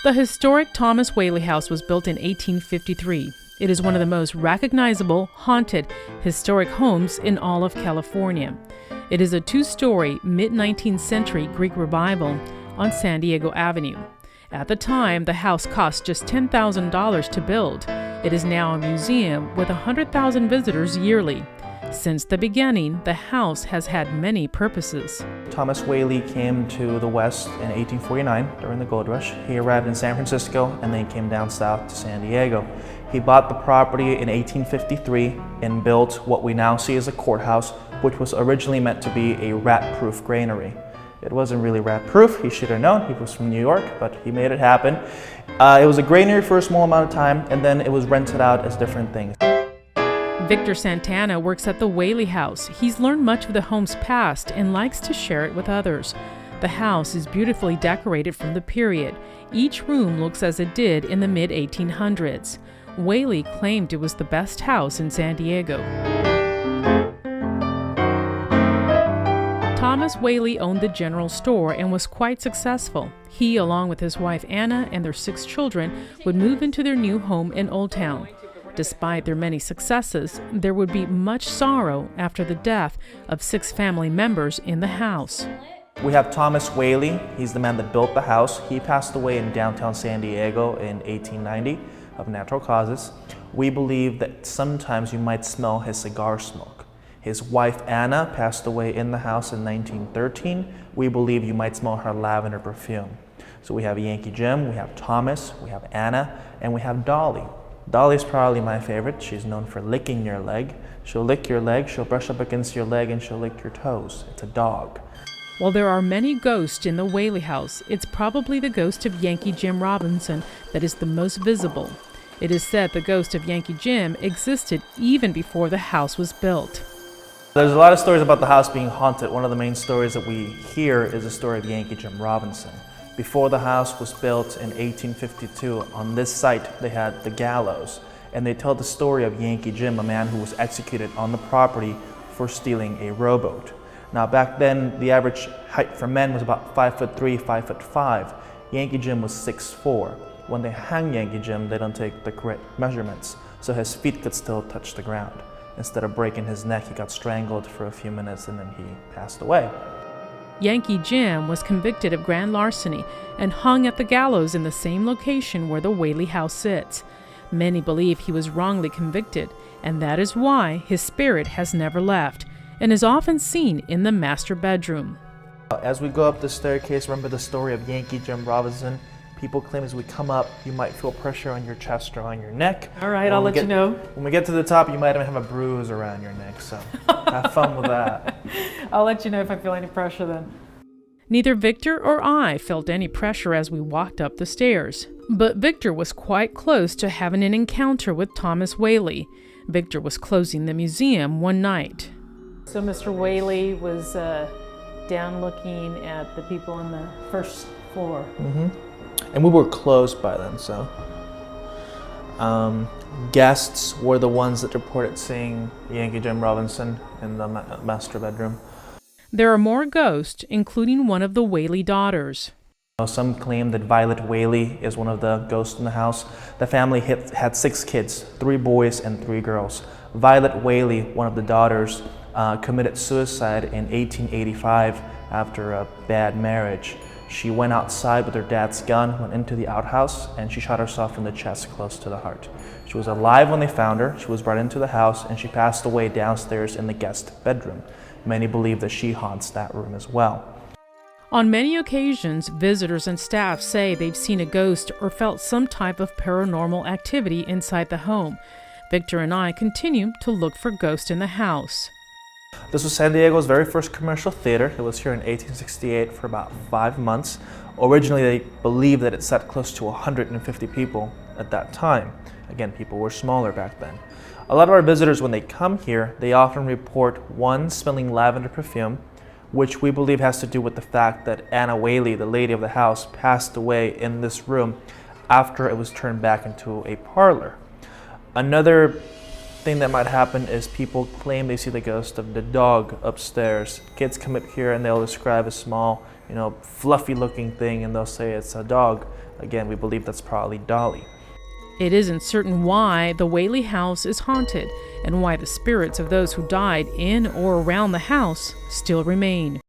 The historic Thomas Whaley House was built in 1853. It is one of the most recognizable, haunted, historic homes in all of California. It is a two-story, mid-19th century Greek revival on San Diego Avenue. At the time, the house cost just $10,000 to build. It is now a museum with 100,000 visitors yearly. Since the beginning, the house has had many purposes. Thomas Whaley came to the West in 1849 during the gold rush. He arrived in San Francisco and then came down south to San Diego. He bought the property in 1853 and built what we now see as a courthouse, which was originally meant to be a rat-proof granary. It wasn't really rat-proof. He should have known. He was from New York, but he made it happen. It was a granary for a small amount of time, and then it was rented out as different things. Victor Santana works at the Whaley House. He's learned much of the home's past and likes to share it with others. The house is beautifully decorated from the period. Each room looks as it did in the mid-1800s. Whaley claimed it was the best house in San Diego. Thomas Whaley owned the general store and was quite successful. He, along with his wife Anna and their 6 children, would move into their new home in Old Town. Despite their many successes, there would be much sorrow after the death of 6 family members in the house. We have Thomas Whaley. He's the man that built the house. He passed away in downtown San Diego in 1890 of natural causes. We believe that sometimes you might smell his cigar smoke. His wife Anna passed away in the house in 1913. We believe you might smell her lavender perfume. So we have Yankee Jim, we have Thomas, we have Anna, and we have Dolly. Dolly's probably my favorite. She's known for licking your leg. She'll lick your leg, she'll brush up against your leg, and she'll lick your toes. It's a dog. While there are many ghosts in the Whaley House, it's probably the ghost of Yankee Jim Robinson that is the most visible. It is said the ghost of Yankee Jim existed even before the house was built. There's a lot of stories about the house being haunted. One of the main stories that we hear is the story of Yankee Jim Robinson. Before the house was built in 1852, on this site they had the gallows, and they tell the story of Yankee Jim, a man who was executed on the property for stealing a rowboat. Now back then, the average height for men was about 5'3", 5'5". Yankee Jim was 6'4". When they hang Yankee Jim, they don't take the correct measurements, so his feet could still touch the ground. Instead of breaking his neck, he got strangled for a few minutes and then he passed away. Yankee Jim was convicted of grand larceny and hung at the gallows in the same location where the Whaley House sits. Many believe he was wrongly convicted, and that is why his spirit has never left and is often seen in the master bedroom. As we go up the staircase, remember the story of Yankee Jim Robinson. People claim as we come up, you might feel pressure on your chest or on your neck. All right, I'll let you know. When we get to the top, you might even have a bruise around your neck, so have fun with that. I'll let you know if I feel any pressure then. Neither Victor or I felt any pressure as we walked up the stairs, but Victor was quite close to having an encounter with Thomas Whaley. Victor was closing the museum one night. So Mr. Whaley was down looking at the people on the first floor. Mm-hmm. And we were closed by then, so. Guests were the ones that reported seeing Yankee Jim Robinson in the master bedroom. There are more ghosts, including one of the Whaley daughters. Some claim that Violet Whaley is one of the ghosts in the house. The family had 6 kids, 3 boys and 3 girls. Violet Whaley, one of the daughters, committed suicide in 1885 after a bad marriage. She went outside with her dad's gun, went into the outhouse, and she shot herself in the chest close to the heart. She was alive when they found her. She was brought into the house, and she passed away downstairs in the guest bedroom. Many believe that she haunts that room as well. On many occasions, visitors and staff say they've seen a ghost or felt some type of paranormal activity inside the home. Victor and I continue to look for ghosts in the house. This was San Diego's very first commercial theater. It was here in 1868 for about 5 months. Originally, they believed that it sat close to 150 people at that time. Again, people were smaller back then. A lot of our visitors, when they come here, they often report, one, smelling lavender perfume, which we believe has to do with the fact that Anna Whaley, the lady of the house, passed away in this room after it was turned back into a parlor. Another thing that might happen is people claim they see the ghost of the dog upstairs. Kids come up here and they'll describe a small fluffy looking thing, and they'll say it's a dog. Again, we believe that's probably Dolly. It isn't certain why the Whaley house is haunted and why the spirits of those who died in or around the house still remain.